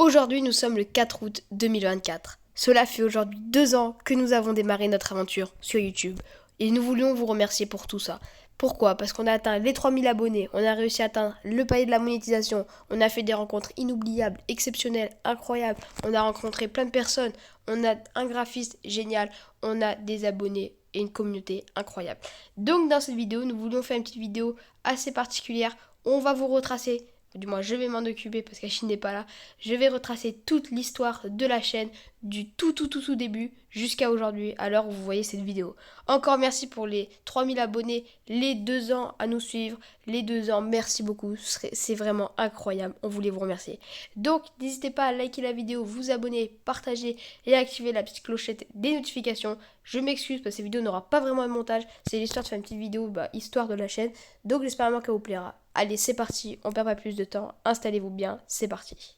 Aujourd'hui, nous sommes le 4 août 2024. Cela fait aujourd'hui 2 ans que nous avons démarré notre aventure sur YouTube. Et nous voulions vous remercier pour tout ça. Pourquoi? Parce qu'on a atteint les 3000 abonnés, on a réussi à atteindre le palier de la monétisation, on a fait des rencontres inoubliables, exceptionnelles, incroyables, on a rencontré plein de personnes, on a un graphiste génial, on a des abonnés et une communauté incroyable. Donc dans cette vidéo, nous voulions faire une petite vidéo assez particulière où on va vous retracer, du moins je vais m'en occuper parce qu'Achille n'est pas là, je vais retracer toute l'histoire de la chaîne du tout début jusqu'à aujourd'hui à l'heure où vous voyez cette vidéo. Encore merci pour les 3000 abonnés, les 2 ans à nous suivre, les 2 ans, merci beaucoup, c'est vraiment incroyable, on voulait vous remercier. Donc n'hésitez pas à liker la vidéo, vous abonner, partager et activer la petite clochette des notifications. Je m'excuse parce que cette vidéo n'aura pas vraiment de montage, c'est l'histoire de faire une petite vidéo, histoire de la chaîne, donc j'espère vraiment qu'elle vous plaira. Allez, c'est parti, on perd pas plus de temps, installez-vous bien, c'est parti.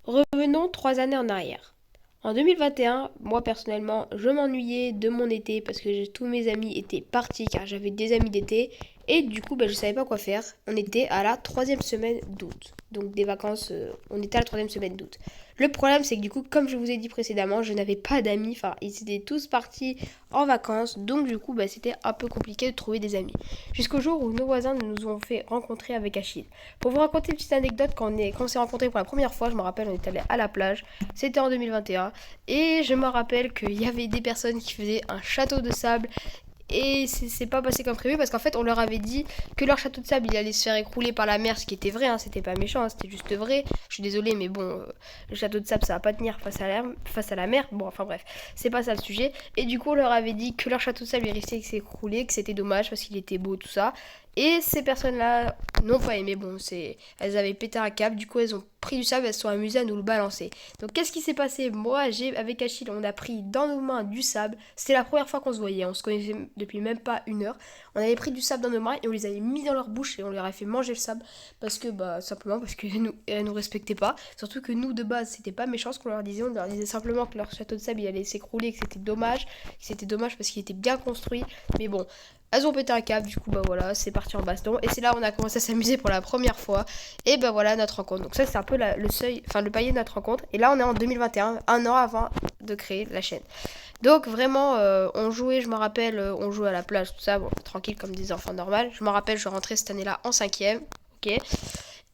Revenons 3 années en arrière. En 2021, moi personnellement, je m'ennuyais de mon été parce que tous mes amis étaient partis car j'avais des amis d'été et du coup je savais pas quoi faire. On était à la 3e semaine d'août, donc des vacances, on était à la 3e semaine d'août. Le problème c'est que du coup, comme je vous ai dit précédemment, je n'avais pas d'amis, enfin ils étaient tous partis en vacances, donc du coup c'était un peu compliqué de trouver des amis. Jusqu'au jour où nos voisins nous ont fait rencontrer avec Achille. Pour vous raconter une petite anecdote, quand on s'est rencontrés pour la première fois, je me rappelle, on est allé à la plage, c'était en 2021, et je me rappelle qu'il y avait des personnes qui faisaient un château de sable. Et c'est pas passé comme prévu parce qu'en fait on leur avait dit que leur château de sable il allait se faire écrouler par la mer, ce qui était vrai, hein, c'était pas méchant, hein, c'était juste vrai. Je suis désolée mais bon, le château de sable ça va pas tenir face à la mer, bon enfin bref, c'est pas ça le sujet. Et du coup on leur avait dit que leur château de sable il risquait de s'écrouler, que c'était dommage parce qu'il était beau tout ça. Et ces personnes-là n'ont pas aimé, bon elles avaient pété un câble, du coup elles ont pris du sable, elles se sont amusées à nous le balancer. Donc qu'est-ce qui s'est passé? Moi avec Achille on a pris dans nos mains du sable, c'était la première fois qu'on se voyait, on se connaissait depuis même pas une heure. On avait pris du sable dans nos mains et on les avait mis dans leur bouche et on leur avait fait manger le sable parce que simplement parce que elles nous respectaient pas. Surtout que nous de base c'était pas méchant ce qu'on leur disait, on leur disait simplement que leur château de sable il allait s'écrouler, que c'était dommage parce qu'il était bien construit. Mais bon, elles ont pété un câble, du coup voilà, c'est parti en baston. Et c'est là où on a commencé à s'amuser pour la première fois. Et voilà notre rencontre. Donc ça c'est un peu le seuil, enfin le palier de notre rencontre. Et là on est en 2021, un an avant de créer la chaîne. Donc vraiment on jouait, je me rappelle, on jouait à la plage, tout ça, bon, tranquille comme des enfants normaux. Je me rappelle, je rentrais cette année-là en 5e, ok.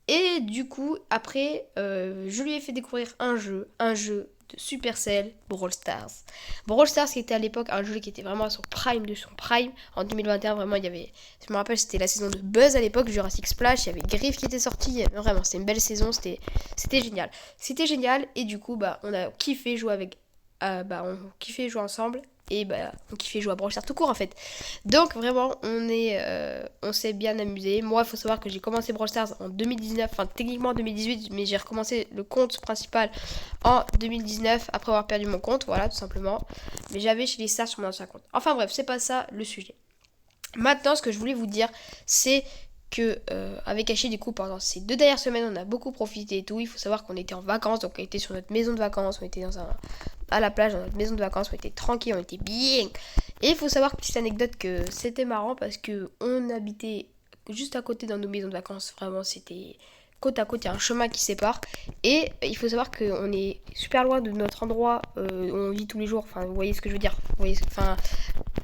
Et du coup après je lui ai fait découvrir un jeu de Supercell, Brawl Stars. Brawl Stars qui était à l'époque un jeu qui était vraiment à son prime de son prime. En 2021 vraiment il y avait, je me rappelle c'était la saison de Buzz à l'époque, Jurassic Splash, il y avait Griff qui était sorti, vraiment c'était une belle saison, c'était génial. C'était génial et du coup on a kiffé jouer avec, on kiffait jouer ensemble. Et on kiffait jouer à Brawl Stars tout court en fait. Donc vraiment on s'est bien amusé. Moi il faut savoir que j'ai commencé Brawl Stars en 2019, enfin techniquement en 2018, mais j'ai recommencé le compte principal en 2019 après avoir perdu mon compte, voilà tout simplement. Mais j'avais chez les stars sur mon ancien compte. Enfin bref, c'est pas ça le sujet. Maintenant ce que je voulais vous dire c'est que avec Achille du coup pendant ces 2 dernières semaines on a beaucoup profité et tout. Il faut savoir qu'on était en vacances, donc on était sur notre maison de vacances, on était à la plage dans notre maison de vacances, on était tranquille, on était bien. Et il faut savoir, petite anecdote, que c'était marrant parce que on habitait juste à côté dans nos maisons de vacances, vraiment c'était côte à côte, il y a un chemin qui sépare. Et il faut savoir qu'on est super loin de notre endroit où on vit tous les jours, enfin vous voyez ce que je veux dire, vous voyez, enfin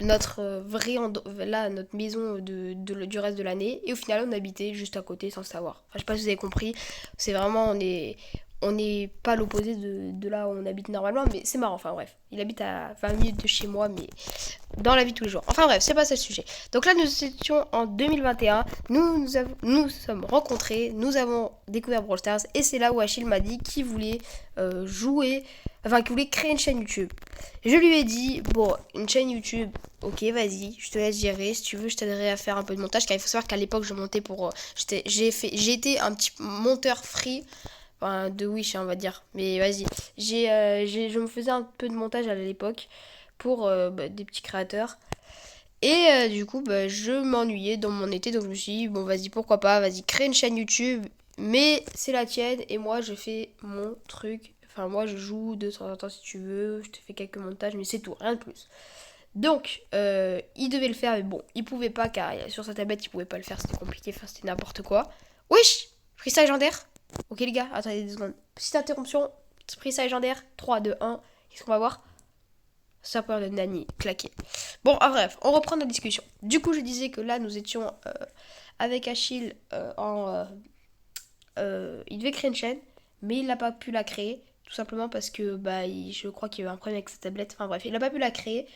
notre notre maison du reste de l'année. Et au final on habitait juste à côté sans le savoir. Enfin, je sais pas si vous avez compris, c'est vraiment on n'est pas l'opposé de là où on habite normalement, mais c'est marrant, enfin bref. Il habite à 20 minutes de chez moi, mais dans la vie de tous les jours. Enfin bref, c'est pas ça le sujet. Donc là, nous étions en 2021, nous sommes rencontrés, nous avons découvert Brawl Stars, et c'est là où Achille m'a dit qu'il voulait qu'il voulait créer une chaîne YouTube. Je lui ai dit, bon, une chaîne YouTube, ok, vas-y, je te laisse gérer, si tu veux, je t'aiderai à faire un peu de montage, car il faut savoir qu'à l'époque, je montais pour... j'ai été un petit monteur free, enfin de Wish on va dire, mais vas-y, je me faisais un peu de montage à l'époque pour des petits créateurs et du coup je m'ennuyais dans mon été, donc je me suis dit bon vas-y pourquoi pas, vas-y crée une chaîne YouTube mais c'est la tienne et moi je fais mon truc, enfin moi je joue de temps en temps si tu veux, je te fais quelques montages mais c'est tout, rien de plus. Donc il devait le faire mais bon il pouvait pas car sur sa tablette il pouvait pas le faire, c'était compliqué, enfin c'était n'importe quoi. Wesh, freestyle légendaire. Ok les gars, attendez 2 secondes. Petite interruption, prise légendaire, 3, 2, 1. Qu'est-ce qu'on va voir? Sapeur de Nani, claqué. Bon, bref, on reprend notre discussion. Du coup, je disais que là, nous étions avec Achille il devait créer une chaîne, mais il n'a pas pu la créer, tout simplement parce que je crois qu'il y a eu un problème avec sa tablette. Enfin bref, il n'a pas pu la créer.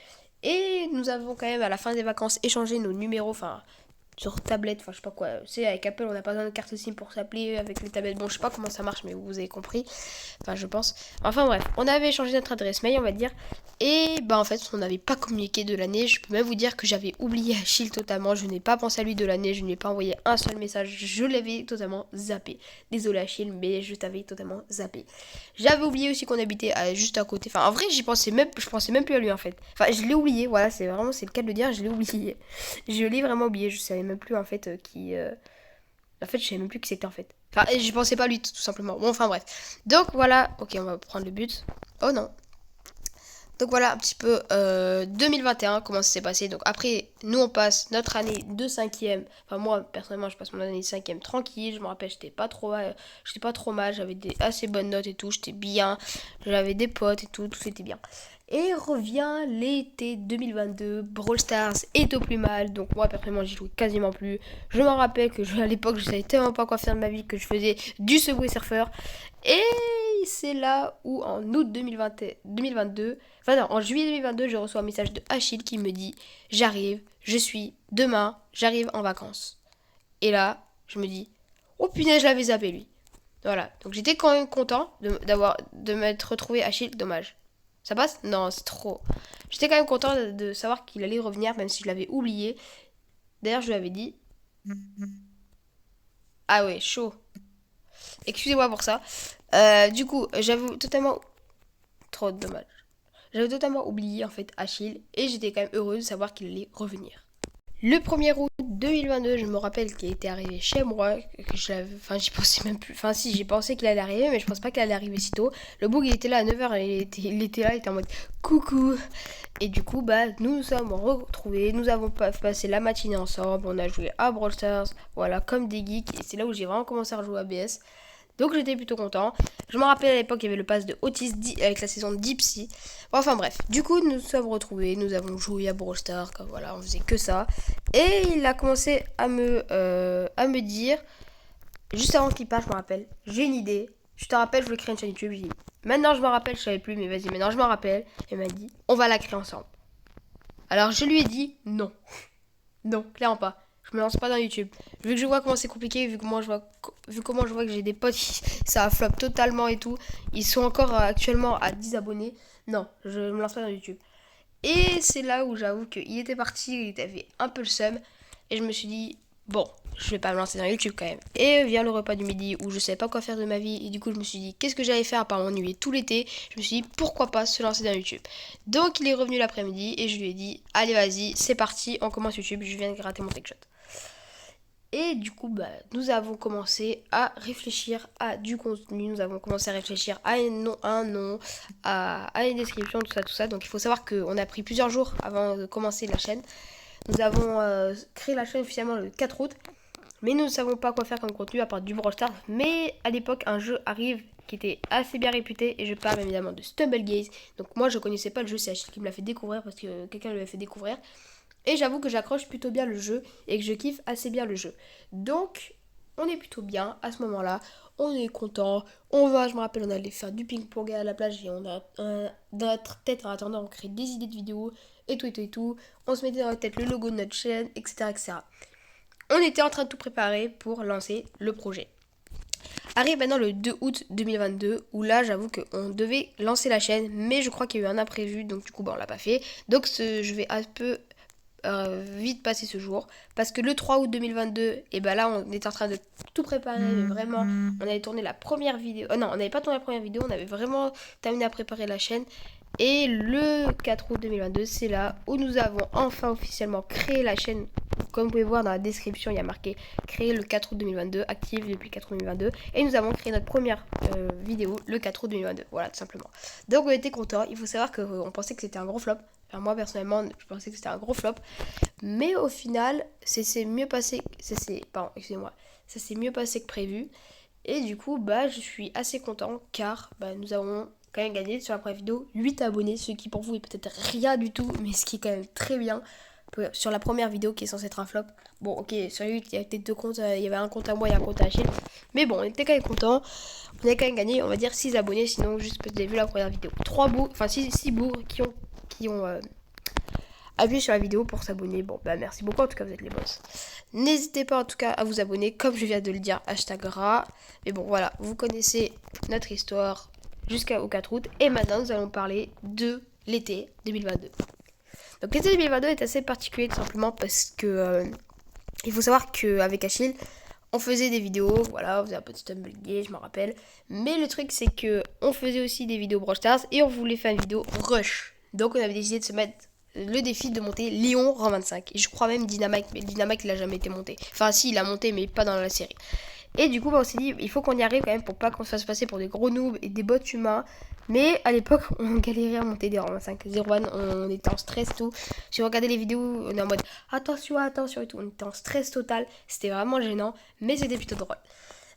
Et nous avons quand même à la fin des vacances échangé nos numéros, enfin sur tablette, enfin je sais pas quoi. Tu sais, avec Apple, on n'a pas besoin de carte SIM pour s'appeler avec les tablettes. Bon, je sais pas comment ça marche, mais vous avez compris. Enfin, je pense. Enfin bref, on avait échangé notre adresse mail, on va dire. Et en fait, on n'avait pas communiqué de l'année. Je peux même vous dire que j'avais oublié Achille totalement. Je n'ai pas pensé à lui de l'année. Je ne lui ai pas envoyé un seul message. Je l'avais totalement zappé. Désolé Achille, mais je t'avais totalement zappé. J'avais oublié aussi qu'on habitait juste à côté. Enfin, en vrai, je pensais même plus à lui en fait. Enfin, je l'ai oublié. Voilà, c'est le cas de le dire. Je l'ai oublié. Je l'ai vraiment oublié. Je savais même plus en fait qui. En fait, je savais même plus qui c'était en fait. Enfin, je pensais pas à lui tout simplement. Bon, enfin bref. Donc voilà. Ok, on va prendre le but. Oh non. Donc voilà un petit peu 2021, comment ça s'est passé. Donc après, nous on passe notre année de 5e. Enfin moi, personnellement, je passe mon année de 5e tranquille. Je me rappelle, j'étais pas trop mal. J'avais des assez bonnes notes et tout. J'étais bien. J'avais des potes et tout. Tout était bien. Et revient l'été 2022. Brawl Stars est au plus mal. Donc moi, personnellement, j'y jouais quasiment plus. Je me rappelle que à l'époque, je savais tellement pas quoi faire de ma vie que je faisais du Subway Surfer. Et c'est là où en août 2022, enfin non, en juillet 2022, je reçois un message de Achille qui me dit j'arrive, demain, j'arrive en vacances. Et là, je me dis oh punaise, je l'avais zappé lui. Voilà, donc j'étais quand même content de m'être retrouvé Achille, dommage. Ça passe? Non, c'est trop. J'étais quand même content de savoir qu'il allait revenir, même si je l'avais oublié. D'ailleurs, je lui avais dit ah ouais, chaud. Excusez-moi pour ça. Du coup, j'avoue totalement trop dommage. J'avais totalement oublié en fait Achille et j'étais quand même heureuse de savoir qu'il allait revenir. Le 1er août 2022, je me rappelle qu'il était arrivé chez moi, enfin j'y pensais même plus, enfin si j'ai pensé qu'il allait arriver, mais je pense pas qu'il allait arriver si tôt. Le bug il était là à 9h, il était là, il était en mode coucou. Et du coup nous nous sommes retrouvés, nous avons passé la matinée ensemble, on a joué à Brawl Stars, voilà comme des geeks, et c'est là où j'ai vraiment commencé à jouer à BS. Donc j'étais plutôt content. Je me rappelle à l'époque, il y avait le pass de Otis avec la saison de Dipsy. Enfin bref, du coup nous nous sommes retrouvés, nous avons joué à Brawl Stars, voilà, on faisait que ça. Et il a commencé à me dire, juste avant qu'il parte, je me rappelle, j'ai une idée. Je te rappelle, je veux créer une chaîne YouTube. J'ai dit, maintenant je me rappelle, je savais plus, mais vas-y, maintenant je me rappelle. Et il m'a dit, on va la créer ensemble. Alors je lui ai dit, non. Non, clairement pas. Je me lance pas dans YouTube. Vu que je vois comment c'est compliqué, vu comment je vois que j'ai des potes qui ça flop totalement et tout, ils sont encore actuellement à 10 abonnés. Non, je me lance pas dans YouTube. Et c'est là où j'avoue qu'il était parti, il avait un peu le seum. Et je me suis dit, bon, je vais pas me lancer dans YouTube quand même. Et vient le repas du midi où je savais pas quoi faire de ma vie. Et du coup, je me suis dit, qu'est-ce que j'allais faire à part m'ennuyer tout l'été? Je me suis dit, pourquoi pas se lancer dans YouTube? Donc, il est revenu l'après-midi et je lui ai dit, allez, vas-y, c'est parti, on commence YouTube. Je viens de gratter mon TechShot. Et du coup, nous avons commencé à réfléchir à du contenu, nous avons commencé à réfléchir à un nom, à une description, tout ça. Donc il faut savoir qu'on a pris plusieurs jours avant de commencer la chaîne. Nous avons créé la chaîne officiellement le 4 août, mais nous ne savons pas quoi faire comme contenu à part du Brawl Stars. Mais à l'époque, un jeu arrive qui était assez bien réputé et je parle évidemment de Stumblegaze. Donc moi, je connaissais pas le jeu, c'est Achille qui me l'a fait découvrir parce que quelqu'un lui a fait découvrir. Et j'avoue que j'accroche plutôt bien le jeu et que je kiffe assez bien le jeu. Donc, on est plutôt bien à ce moment-là. On est content. Je me rappelle, on allait faire du ping-pong à la plage et dans notre tête, en attendant, on crée des idées de vidéos et tout et tout et tout. On se mettait dans la tête le logo de notre chaîne, etc., etc. On était en train de tout préparer pour lancer le projet. Arrive maintenant le 2 août 2022 où là j'avoue qu'on devait lancer la chaîne mais je crois qu'il y a eu un imprévu donc du coup on l'a pas fait. Donc je vais un peu vite passer ce jour parce que le 3 août 2022 et là on était en train de tout préparer mais vraiment on avait tourné la première vidéo non on n'avait pas tourné la première vidéo, on avait vraiment terminé à préparer la chaîne et le 4 août 2022 c'est là où nous avons enfin officiellement créé la chaîne. Comme vous pouvez voir dans la description il y a marqué créé le 4 août 2022, active depuis le 4 août 2022 et nous avons créé notre première vidéo le 4 août 2022, voilà tout simplement. Donc on était contents, il faut savoir qu'on pensait que c'était un gros flop. Enfin, moi personnellement je pensais que c'était un gros flop, mais au final ça s'est mieux passé que prévu Et du coup, bah, je suis assez content car bah, nous avons quand même gagné sur la première vidéo 8 abonnés, ce qui pour vous est peut-être rien du tout, mais ce qui est quand même très bien sur la première vidéo qui est censée être un flop. Bon, ok, sur 8, il y avait peut-être deux comptes, il y avait un compte à moi et un compte à Achille. Mais bon, on était quand même content. On a quand même gagné, on va dire 6 abonnés, sinon juste parce que vous avez vu la première vidéo. 3 bourgs, enfin 6 bourgs qui ont appuyé sur la vidéo pour s'abonner. Bon, bah merci beaucoup, en tout cas vous êtes les boss. N'hésitez pas en tout cas à vous abonner, comme je viens de le dire, hashtag rat. Mais bon, voilà, vous connaissez notre histoire jusqu'au 4 août. Et maintenant, nous allons parler de l'été 2022. Donc l'été 2022 est assez particulier tout simplement parce que il faut savoir qu'avec Achille, on faisait des vidéos, voilà, on faisait un peu de Stumble Gay, je me rappelle. Mais le truc c'est que on faisait aussi des vidéos Brawl Stars et on voulait faire une vidéo rush. Donc on avait décidé de se mettre le défi de monter Léon rang 25. Et je crois même Dynamite, mais Dynamite il a jamais été monté. Enfin si, il a monté mais pas dans la série. Et du coup, bah, on s'est dit, il faut qu'on y arrive quand même pour pas qu'on se fasse passer pour des gros noobs et des bots humains. Mais à l'époque, on galérait à monter des rangs 25. 01, on était en stress et tout. J'ai regardé les vidéos, on est en mode attention, attention et tout. On était en stress total. C'était vraiment gênant, mais c'était plutôt drôle.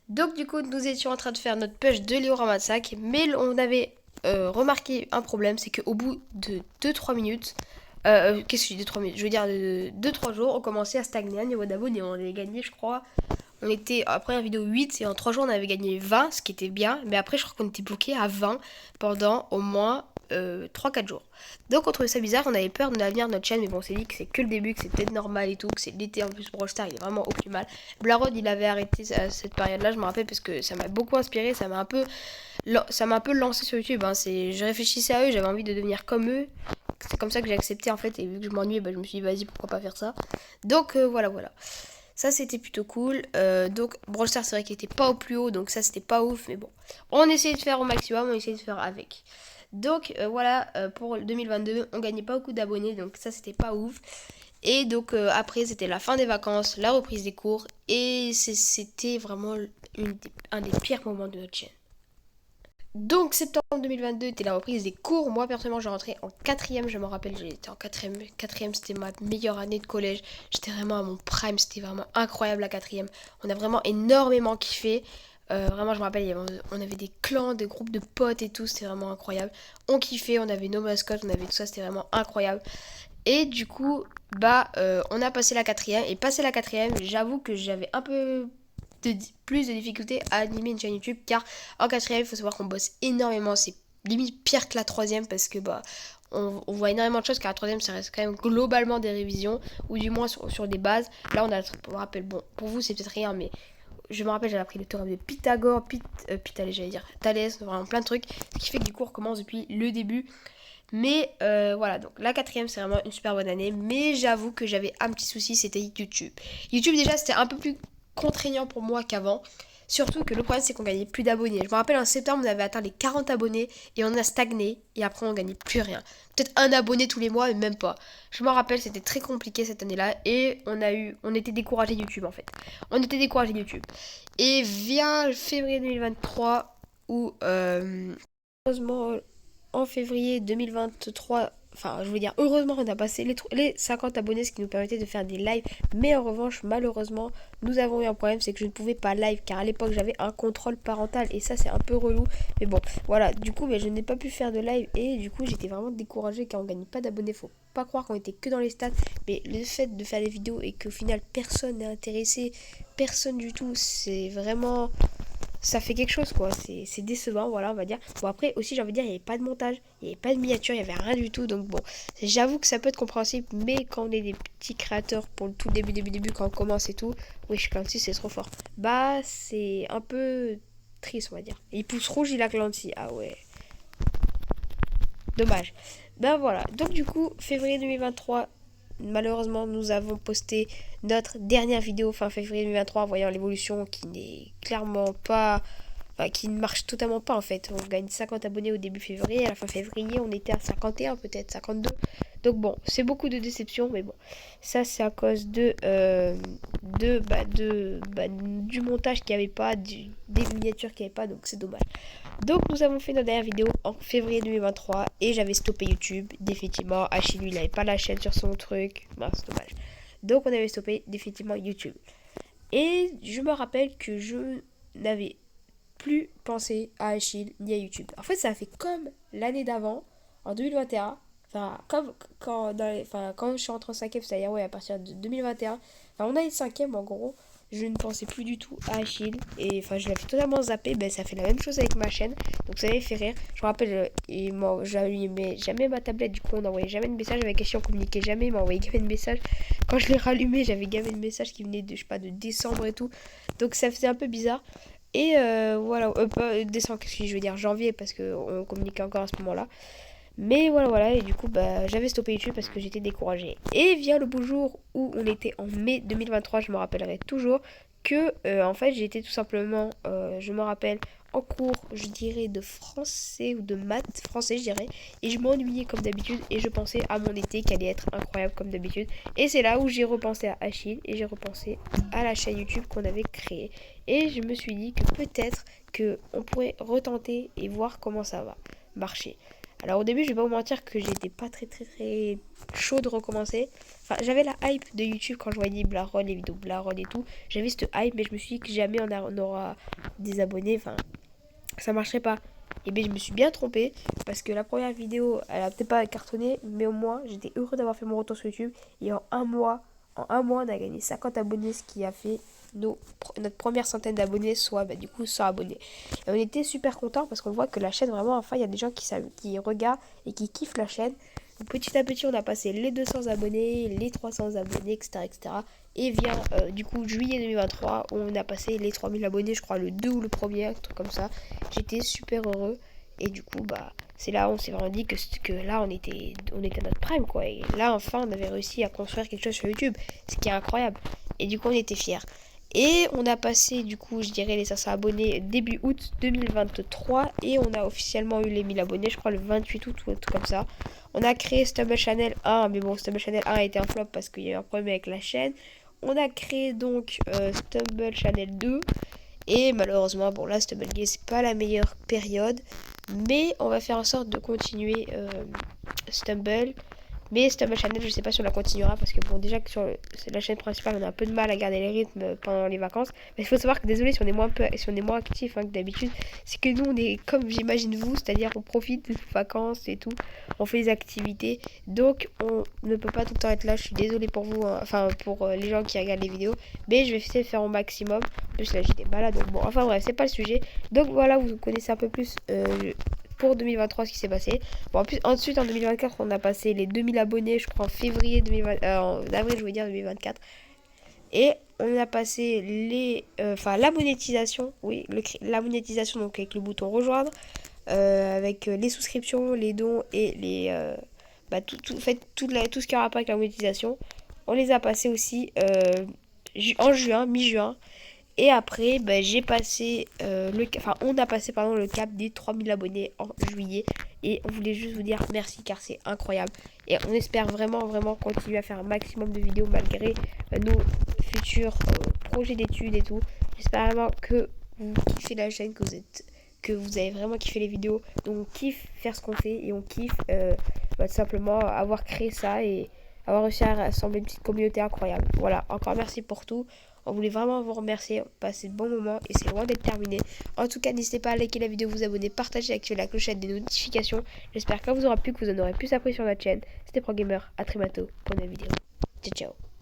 Donc, du coup, nous étions en train de faire notre push de Léo rang 25. Mais on avait remarqué un problème, c'est qu'au bout de 2-3 minutes, qu'est-ce que je dis 2-3 minutes? Je veux dire, de 2-3 jours, on commençait à stagner à niveau d'abonnés. On avait gagné, je crois. On était à la première vidéo 8 et en 3 jours on avait gagné 20, ce qui était bien. Mais après je crois qu'on était bloqué à 20 pendant au moins 3-4 jours. Donc on trouvait ça bizarre, on avait peur de l'avenir de notre chaîne. Mais bon, on s'est dit que c'est que le début, que c'est peut-être normal et tout, que c'est l'été en plus pour All Star, il est vraiment optimal. Blarod il avait arrêté à cette période là, je me rappelle, parce que ça m'a beaucoup inspiré, ça m'a un peu lancé sur YouTube. Hein. Je réfléchissais à eux, j'avais envie de devenir comme eux. C'est comme ça que j'ai accepté en fait, et vu que je m'ennuyais, bah, je me suis dit vas-y pourquoi pas faire ça. Donc voilà. Ça c'était plutôt cool. Donc Brawl Stars c'est vrai qu'il était pas au plus haut, donc ça c'était pas ouf, mais bon. On essayait de faire au maximum, on essayait de faire avec. Donc voilà, pour 2022, on gagnait pas beaucoup d'abonnés, donc ça c'était pas ouf. Et donc après c'était la fin des vacances, la reprise des cours, et c'était vraiment un des pires moments de notre chaîne. Donc septembre 2022 était la reprise des cours. Moi personnellement je rentrais en quatrième, je me rappelle, j'étais en quatrième. Quatrième c'était ma meilleure année de collège. J'étais vraiment à mon prime, c'était vraiment incroyable la quatrième. On a vraiment énormément kiffé. Vraiment je me rappelle, on avait des clans, des groupes de potes et tout, c'était vraiment incroyable. On kiffait, on avait nos mascottes, on avait tout ça, c'était vraiment incroyable. Et du coup, bah on a passé la quatrième. Et passé la quatrième, j'avoue que j'avais un peu plus de difficultés à animer une chaîne YouTube, car en quatrième il faut savoir qu'on bosse énormément, c'est limite pire que la troisième parce que bah on voit énormément de choses, car la troisième ça reste quand même globalement des révisions, ou du moins sur des bases. Là on me rappelle, bon pour vous c'est peut-être rien, mais je me rappelle j'avais appris le théorème de Pythagore, j'allais dire Thalès, vraiment plein de trucs, ce qui fait que du coup on recommence depuis le début. Mais voilà, donc la quatrième c'est vraiment une super bonne année. Mais j'avoue que j'avais un petit souci, c'était YouTube. YouTube déjà c'était un peu plus contraignant pour moi qu'avant. Surtout que le problème c'est qu'on gagnait plus d'abonnés. Je me rappelle en septembre on avait atteint les 40 abonnés et on a stagné et après on gagnait plus rien. Peut-être un abonné tous les mois mais même pas. Je me rappelle c'était très compliqué cette année-là et on était découragé de YouTube en fait. On était découragé de YouTube. Et vient février 2023 où heureusement en février 2023, enfin je veux dire heureusement on a passé les 50 abonnés, ce qui nous permettait de faire des lives. Mais en revanche malheureusement nous avons eu un problème, c'est que je ne pouvais pas live, car à l'époque j'avais un contrôle parental et ça c'est un peu relou. Mais bon voilà, du coup mais je n'ai pas pu faire de live et du coup j'étais vraiment découragée car on gagnait pas d'abonnés. Faut pas croire qu'on était que dans les stats, mais le fait de faire des vidéos et qu'au final personne n'est intéressé, personne du tout, c'est vraiment, ça fait quelque chose quoi, c'est décevant, voilà on va dire. Bon après aussi j'ai envie de dire, il n'y avait pas de montage, il n'y avait pas de miniature, il n'y avait rien du tout, donc bon j'avoue que ça peut être compréhensible, mais quand on est des petits créateurs pour le tout début quand on commence et tout, oui Clancy c'est trop fort, bah c'est un peu triste on va dire. Il pousse rouge, il a Clancy, ah ouais, dommage. Ben voilà, donc du coup février 2023, malheureusement nous avons posté notre dernière vidéo fin février 2023 en voyant l'évolution qui n'est clairement pas, enfin, qui ne marche totalement pas en fait. On gagne 50 abonnés au début février, à la fin février on était à 51, peut-être 52. Donc bon, c'est beaucoup de déception, mais bon, ça c'est à cause du montage qu'il n'y avait pas, des miniatures qu'il n'y avait pas, donc c'est dommage. Donc nous avons fait notre dernière vidéo en février 2023 et j'avais stoppé YouTube définitivement. Achille lui il n'avait pas la chaîne sur son truc, bah, c'est dommage. Donc on avait stoppé définitivement YouTube. Et je me rappelle que je n'avais plus penser à Achille ni à YouTube. En fait, ça a fait comme l'année d'avant, en 2021. Enfin, comme quand je suis rentré en 5ème, c'est-à-dire ouais, à partir de 2021. Enfin, on a eu 5ème en gros. Je ne pensais plus du tout à Achille. Et enfin, je l'avais totalement zappé. Ben, ça fait la même chose avec ma chaîne. Donc ça m'avait fait rire. Je me rappelle, j'allumais jamais ma tablette. Du coup, on n'envoyait jamais de message avec Achille. On communiquait jamais. Il m'envoyait jamais de message. Quand je l'ai rallumé, j'avais jamais de message qui venait de, je sais pas, de décembre et tout. Donc ça faisait un peu bizarre. Et voilà, pas décembre, qu'est-ce que je veux dire, janvier, parce qu'on communiquait encore à ce moment-là. Mais voilà, et du coup, bah, j'avais stoppé YouTube parce que j'étais découragée. Et vient le beau jour où on était en mai 2023, je me rappellerai toujours que, en fait, j'étais tout simplement, je me rappelle, en cours, je dirais, de français ou de maths, français, je dirais. Et je m'ennuyais comme d'habitude et je pensais à mon été qui allait être incroyable comme d'habitude. Et c'est là où j'ai repensé à Achille et j'ai repensé à la chaîne YouTube qu'on avait créée. Et je me suis dit que peut-être qu'on pourrait retenter et voir comment ça va marcher. Alors au début, je vais pas vous mentir que j'étais pas très chaud de recommencer. Enfin, j'avais la hype de YouTube quand je voyais Blaron, les vidéos Blaron et tout. J'avais cette hype, mais je me suis dit que jamais on aura des abonnés. Enfin, ça marcherait pas. Et bien, je me suis bien trompée parce que la première vidéo, elle a peut-être pas cartonné, mais au moins, j'étais heureux d'avoir fait mon retour sur YouTube. Et en un mois, on a gagné 50 abonnés, ce qui a fait notre première centaine d'abonnés, soit bah, du coup 100 abonnés. Et on était super contents parce qu'on voit que la chaîne, vraiment, enfin, il y a des gens qui regardent et qui kiffent la chaîne. Donc, petit à petit, on a passé les 200 abonnés, les 300 abonnés, etc. etc. Et vient du coup juillet 2023 où on a passé les 3000 abonnés, je crois le 2 ou le premier, un truc comme ça. J'étais super heureux. Et du coup, bah, c'est là où on s'est vraiment dit que là, on était à notre prime, quoi. Et là, enfin, on avait réussi à construire quelque chose sur YouTube, ce qui est incroyable. Et du coup, on était fiers. Et on a passé, du coup, je dirais, les 500 abonnés début août 2023. Et on a officiellement eu les 1000 abonnés, je crois, le 28 août ou un truc comme ça. On a créé Stumble Channel 1, mais bon, Stumble Channel 1 a été un flop parce qu'il y a eu un problème avec la chaîne. On a créé donc Stumble Channel 2. Et malheureusement, bon là, Stumble Gay, c'est pas la meilleure période. Mais on va faire en sorte de continuer Stumble. Mais Stumble Channel, je sais pas si on la continuera parce que bon, déjà que sur la chaîne principale, on a un peu de mal à garder les rythmes pendant les vacances. Mais il faut savoir que désolé si on est moins actif que d'habitude, c'est que nous on est comme j'imagine vous, c'est-à-dire on profite des vacances et tout, on fait des activités, donc on ne peut pas tout le temps être là. Je suis désolée pour vous, hein, enfin pour les gens qui regardent les vidéos, mais je vais essayer de faire au maximum. En plus là j'étais malade, donc bon, enfin bref, c'est pas le sujet. Donc voilà, vous connaissez un peu plus pour 2023 ce qui s'est passé. Bon, ensuite en 2024 on a passé les 2000 abonnés, je crois en février 2020, en avril je voulais dire 2024. Et on a passé la monétisation, oui, la monétisation donc avec le bouton rejoindre, avec les souscriptions, les dons et tout ce qui a rapport avec la monétisation. On les a passés aussi en juin, mi-juin. Et après, on a passé le cap des 3000 abonnés en juillet. Et on voulait juste vous dire merci car c'est incroyable. Et on espère vraiment continuer à faire un maximum de vidéos malgré nos futurs projets d'études et tout. J'espère vraiment que vous kiffez la chaîne, que vous avez vraiment kiffé les vidéos. Donc on kiffe faire ce qu'on fait et on kiffe tout simplement avoir créé ça et avoir réussi à rassembler une petite communauté incroyable. Voilà, encore merci pour tout. On voulait vraiment vous remercier, passer de bons moments et c'est loin d'être terminé. En tout cas, n'hésitez pas à liker la vidéo, vous abonner, partager, activer la clochette des notifications. J'espère que ça vous aura plu, que vous en aurez plus appris sur notre chaîne. C'était ProGamer, à très bientôt pour une nouvelle vidéo. Ciao ciao.